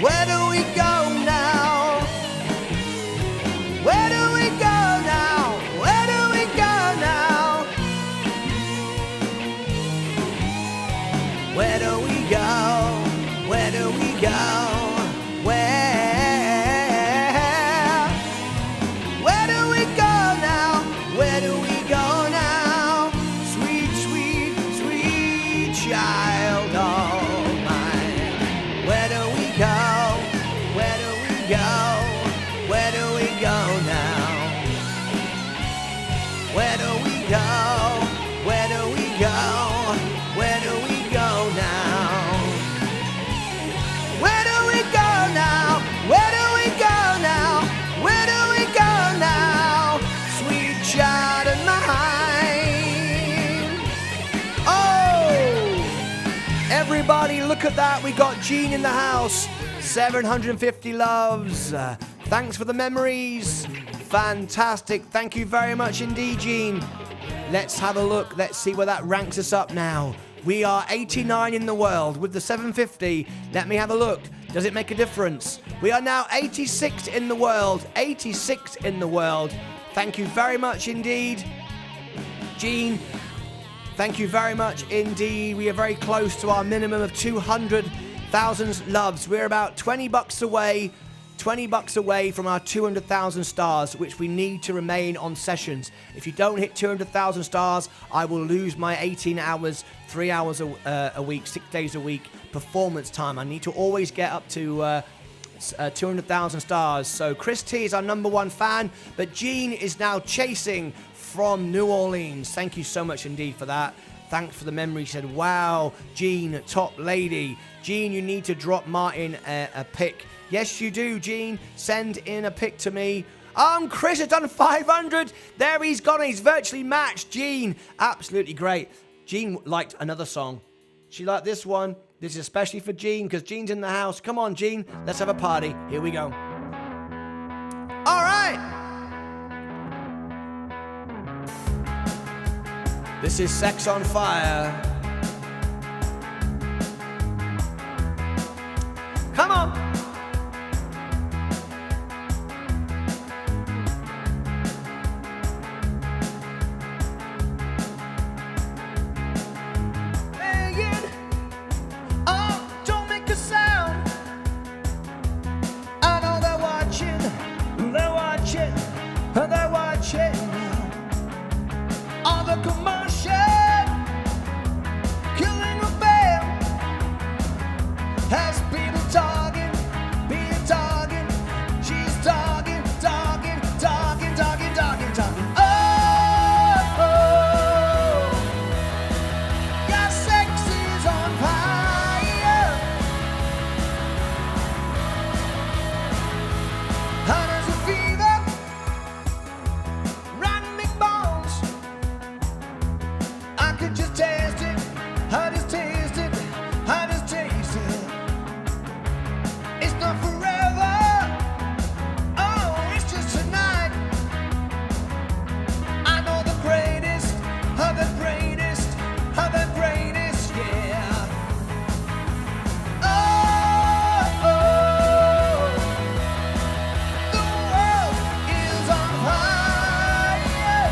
Where do we go now? Where do we go now? Where do we go now? Where do we go? Where do we go? Where do we go now? Where do we go now? Sweet, sweet, sweet child of mine. Where do we go? Where do we go? Where do we go now? Where do we go? Where do we go? Where do we go now? Where do we go now? Where do we go now? Where do we go now? Sweet child of mine. Oh! Everybody, look at that. We got Gene in the house. 750 loves. Thanks for the memories. Fantastic. Thank you very much indeed, Gene. Let's have a look. Let's see where that ranks us up now. We are 89 in the world with the 750. Let me have a look. Does it make a difference? We are now 86 in the world. 86 in the world. Thank you very much indeed, Gene. Thank you very much indeed. We are very close to our minimum of 200,000 loves. We're about 20 bucks away. 20 bucks away from our 200,000 stars, which we need to remain on sessions. If you don't hit 200,000 stars, I will lose my 18 hours, 3 hours a week, 6 days a week performance time. I need to always get up to 200,000 stars. So Chris T is our #1 fan, but Gene is now chasing from New Orleans. Thank you so much indeed for that. Thanks for the memory. He said, wow, Gene, top lady. Gene, you need to drop Martyn a pic. Yes, you do, Gene. Send in a pic to me. Chris has done 500. There he's gone. He's virtually matched. Gene, absolutely great. Gene liked another song. She liked this one. This is especially for Gene because Gene's in the house. Come on, Gene. Let's have a party. Here we go. All right. This is Sex on Fire. Come on. They're watching all the commotion, killing a bam. Has people talking, she's talking. Oh, your sex is on fire. Hot as a fever. Taste it, I just taste it, It's not forever, oh, it's just tonight. I know the greatest, yeah. Oh, the world is on fire, yeah.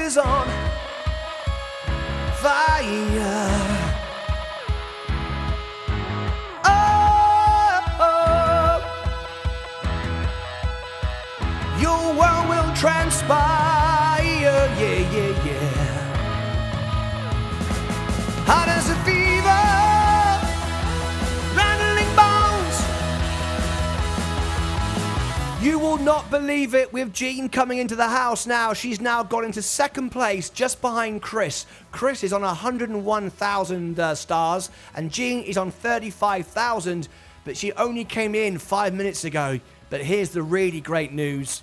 is on fire. Oh, your world will transpire, yeah, yeah, yeah. Hot as a fever, rattling bones. You will not believe it, with Jean coming into the house now. She's now got into second place, just behind Chris. Chris is on 101,000 stars, and Jean is on 35,000, but she only came in 5 minutes ago. But here's the really great news.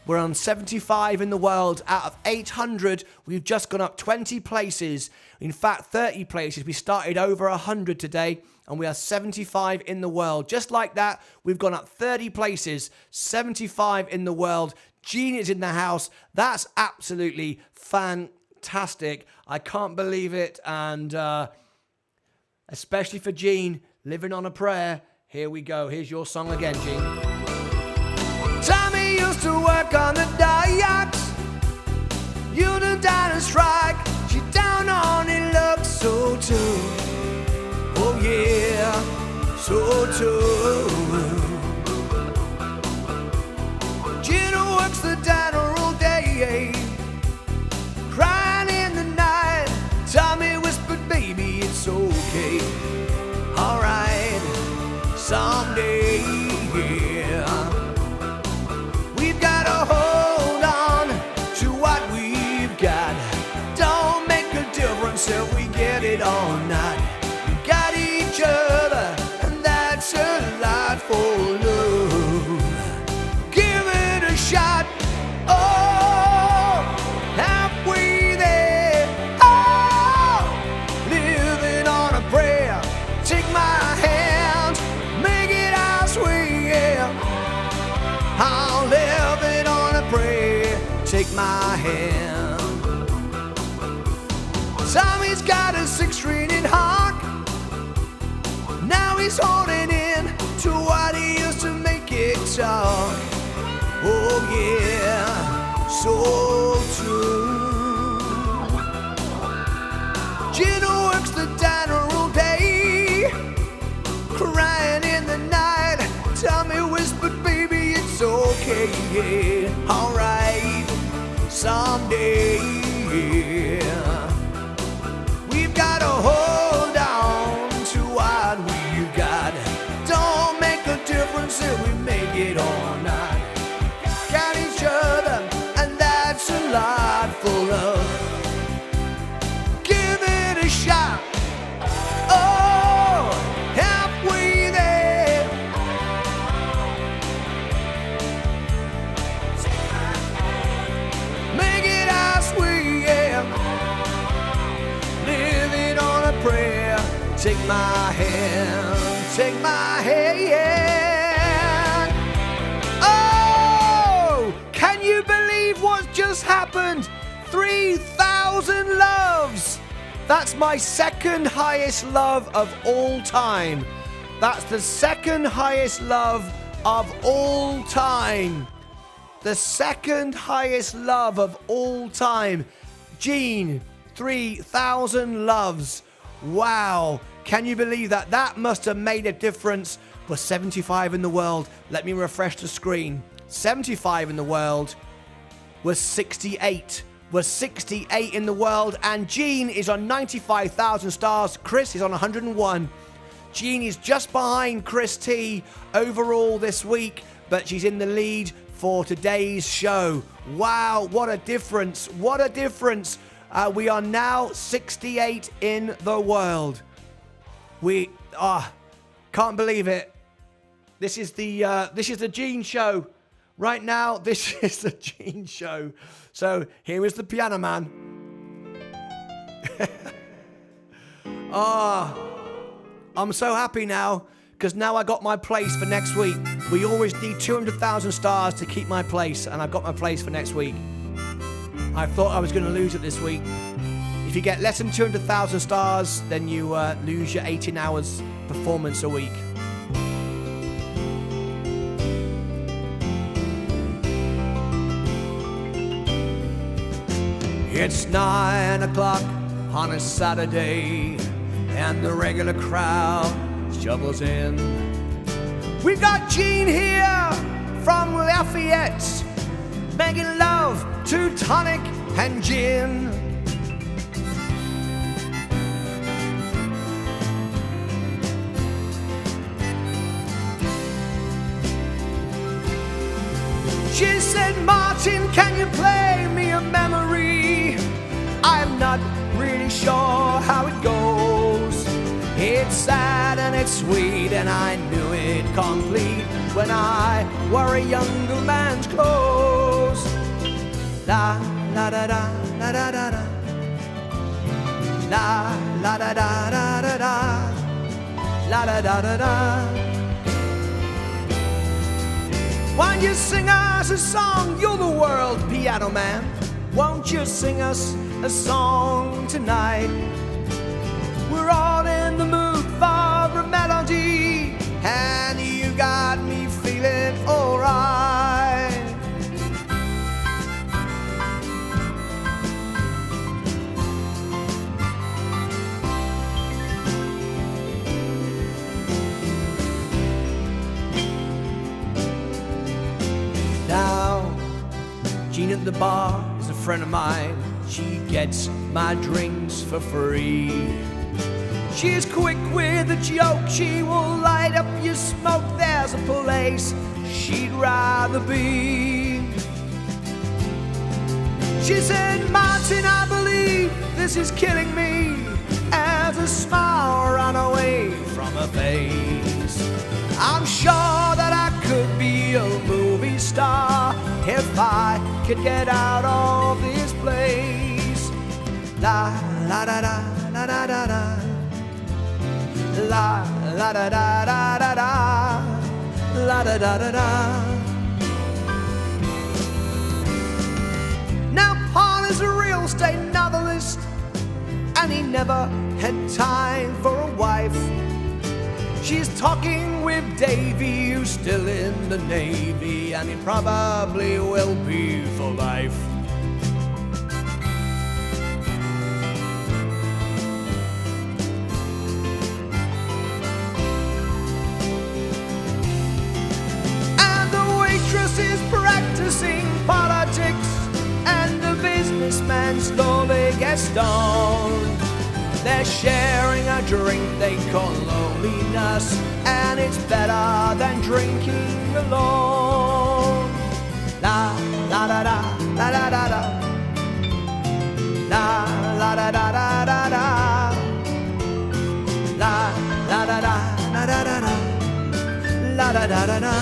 We're on 75 in the world out of 800. We've just gone up 20 places. In fact, 30 places. We started over 100 today, and we are 75 in the world. Just like that, we've gone up 30 places, 75 in the world. Jean is in the house. That's absolutely fantastic. I can't believe it. And especially for Jean, living on a prayer. Here we go. Here's your song again, Jean. Tommy used to work on the docks. You done died and strike. She down on it, looks so too. Oh yeah, so too. Gina works the diner all day, crying in the night. Tommy whispered, baby, it's okay. Alright, someday, yeah. We've got to hold on to what we've got. Don't make a difference if we get it or not. We got each other, and that's a lot for love. Give it a shot. Oh, halfway there. Oh, living on a prayer. Take my hand, make it ours, yeah. I'll live it on a prayer. Take my hand. Tommy's got a 6-string harp. Now he's holding in to what he used to make it talk. Oh yeah, so true. Gina works the diner all day, crying in the night. Tommy whispered, baby, it's okay, yeah. Alright, someday, yeah. We've got to hold on to what we've got. Don't make a difference if we make it or not. Got each other, and that's a lot for love. Give it a shot. Oh, halfway there. Make it our sweet, yeah. Living on a prayer. Take my hand, take my hand. Oh, can you believe what just happened? 3,000 loves. That's my second highest love of all time. That's the second highest love of all time. The second highest love of all time. Jean, 3,000 loves. Wow. Can you believe that? That must have made a difference. We're 75 in the world. Let me refresh the screen. 75 in the world. We're 68. We're 68 in the world. And Jean is on 95,000 stars. Chris is on 101. Jean is just behind Chris T overall this week, but she's in the lead for today's show. Wow, what a difference. What a difference. We are now 68 in the world. We can't believe it. This is the Jean show. Right now, this is the Jean show. So here is the piano man. I'm so happy now, because now I got my place for next week. We always need 200,000 stars to keep my place, and I've got my place for next week. I thought I was going to lose it this week. If you get less than 200,000 stars, then you lose your 18 hours performance a week. It's 9 o'clock on a Saturday, and the regular crowd shovels in. We've got Jean here from Lafayette, making love to tonic and gin. She said, Martyn, can you play me a memory? I'm not really sure how it goes. It's sad and it's sweet, and I knew it complete when I wore a younger man's clothes. La la da da da da da da. La la da da da da da. La da da da da. Won't you sing us a song? You're the world piano man. Won't you sing us a song tonight? We're all in the mood for a melody, and you got me feeling alright. Now, Jean at the bar is a friend of mine. She gets my drinks for free. She's quick with a joke, she will light up your smoke. There's a place she'd rather be. She said, Martyn, I believe this is killing me, as a smile ran away from her face. I'm sure that I could be a movie star if I could get out of this place. La la da da da da da da. La la da da da da da. La da da da da. Now Paul is a real estate novelist, and he never had time for a wife. She's talking with Davy, who's still in the Navy, and he probably will be for life. And the waitress is practicing politics, and the businessman slowly gets stoned. They're sharing a drink they call loneliness, and it's better than drinking alone. La la da da da da da da. La la da da da da da. La la da da da da da da. La da da da da.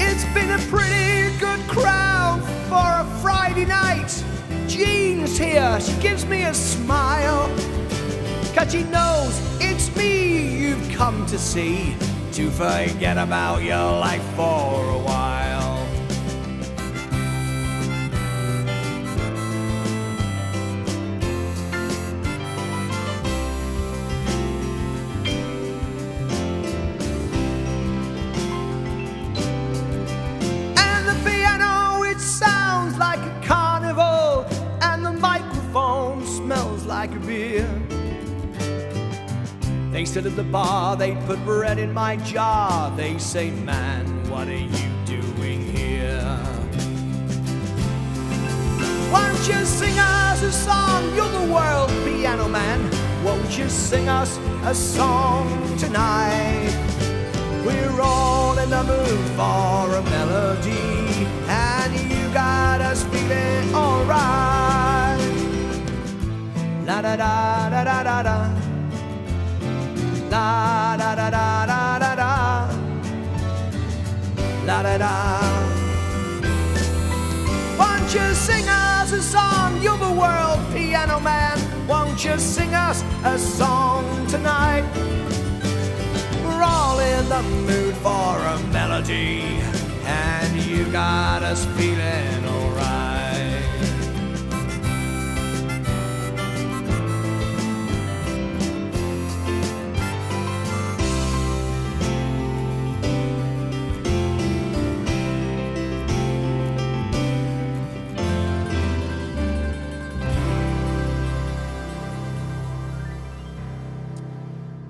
It's been a pretty good crowd for a Friday night. Jean's here, she gives me a smile, 'cause she knows it's me you've come to see, to forget about your life for a while. And the piano, it sounds like a carnival, and the microphone smells like a beer. They sit at the bar, they put bread in my jar. They say, man, what are you doing here? Won't you sing us a song? You're the world piano man. Won't you sing us a song tonight? We're all in the mood for a melody, and you got us feeling alright. La da da da da da da. La da da da da da da. La da da. Won't you sing us a song? You're the world piano man. Won't you sing us a song tonight? We're all in the mood for a melody, and you got us feeling alright.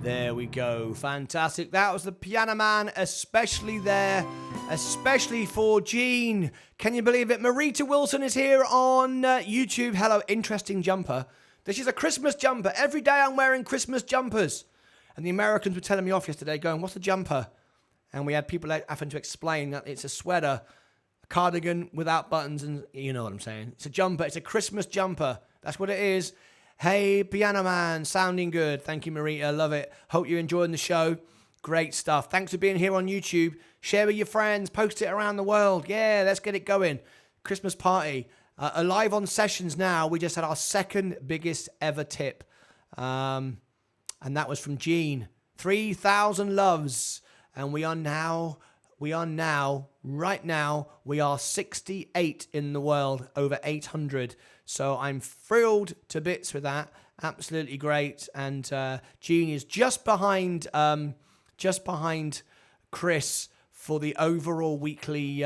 There we go. Fantastic. That was the Piano Man, especially there, especially for Gene. Can you believe it? Marita Wilson is here on YouTube. Hello, interesting jumper. This is a Christmas jumper. Every day I'm wearing Christmas jumpers. And the Americans were telling me off yesterday going, what's a jumper? And we had people having to explain that it's a sweater, a cardigan without buttons, and you know what I'm saying. It's a jumper. It's a Christmas jumper. That's what it is. Hey, Piano Man, sounding good. Thank you, Marita. Love it. Hope you're enjoying the show. Great stuff. Thanks for being here on YouTube. Share with your friends. Post it around the world. Yeah, let's get it going. Christmas party. Live on sessions now. We just had our second biggest ever tip. And that was from Gene. 3,000 loves. And we are now, right now, we are 68 in the world, over 800. So I'm thrilled to bits with that. Absolutely great. And Jean is just behind Chris for the overall weekly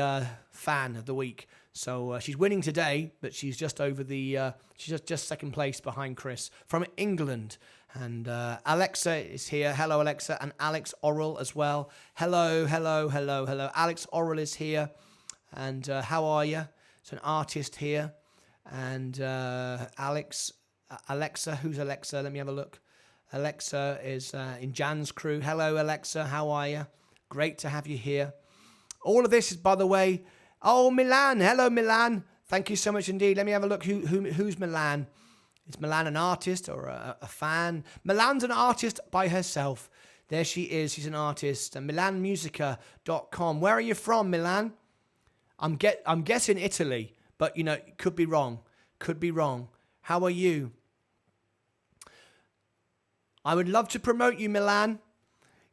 fan of the week. So she's winning today, but she's just over the she's just second place behind Chris from England. And Alexa is here. Hello, Alexa, and Alex Oral as well. Hello. Alex Oral is here. And how are you? It's an artist here. And Alexa, who's Alexa? Let me have a look. Alexa is in Jan's crew. Hello, Alexa, how are you? Great to have you here. All of this is, by the way, oh, Milan. Hello, Milan. Thank you so much indeed. Let me have a look. Who's Milan? Is Milan an artist or a fan? Milan's an artist by herself. There she is. She's an artist. MilanMusica.com. Where are you from, Milan? I'm guessing Italy. But, you know, could be wrong. Could be wrong. How are you? I would love to promote you, Milan.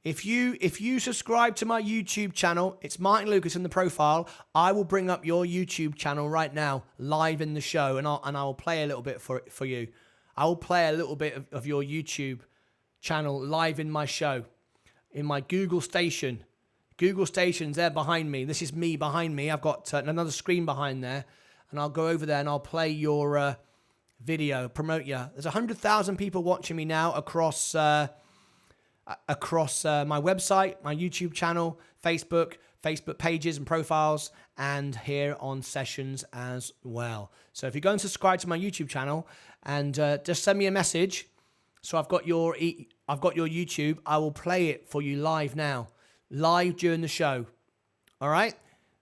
If you subscribe to my YouTube channel, it's Martyn Lucas in the profile. I will bring up your YouTube channel right now, live in the show, and I'll play a little bit for you. I will play a little bit of your YouTube channel live in my show, in my Google station. Google station's there behind me. This is me behind me. I've got another screen behind there. And I'll go over there and I'll play your video, promote you. There's 100,000 people watching me now across my website, my YouTube channel, Facebook pages and profiles, and here on sessions as well. So if you go and subscribe to my YouTube channel and just send me a message, so I've got your YouTube, I will play it for you live now, live during the show. All right.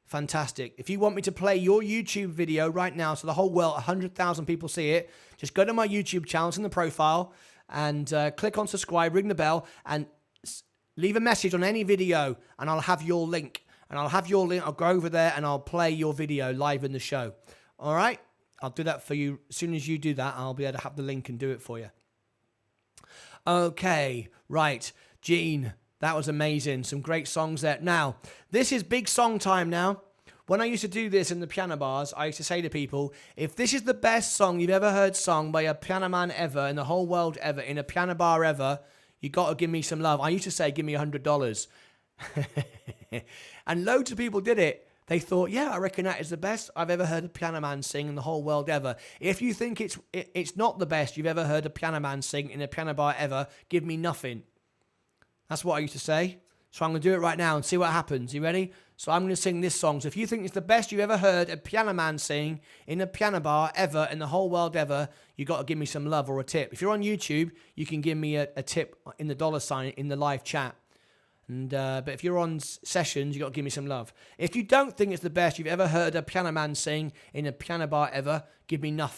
Fantastic. If you want me to play your YouTube video right now so the whole world, 100,000 people see it, just go to my YouTube channel, it's in the profile, and click on subscribe, ring the bell, and leave a message on any video, and I'll have your link. I'll go over there, and I'll play your video live in the show. All right? I'll do that for you. As soon as you do that, I'll be able to have the link and do it for you. Okay. Right. Gene. That was amazing. Some great songs there. Now, this is big song time now. When I used to do this in the piano bars, I used to say to people, if this is the best song you've ever heard sung by a piano man ever, in the whole world ever, in a piano bar ever, you got to give me some love. I used to say, give me $100. And loads of people did it. They thought, yeah, I reckon that is the best I've ever heard a piano man sing in the whole world ever. If you think it's not the best you've ever heard a piano man sing in a piano bar ever, give me nothing. That's what I used to say. So I'm going to do it right now and see what happens. You ready? So I'm going to sing this song. So if you think it's the best you've ever heard a piano man sing in a piano bar ever in the whole world ever, you got to give me some love or a tip. If you're on YouTube, you can give me a tip in the $ in the live chat. And but if you're on sessions, you got to give me some love. If you don't think it's the best you've ever heard a piano man sing in a piano bar ever, give me nothing.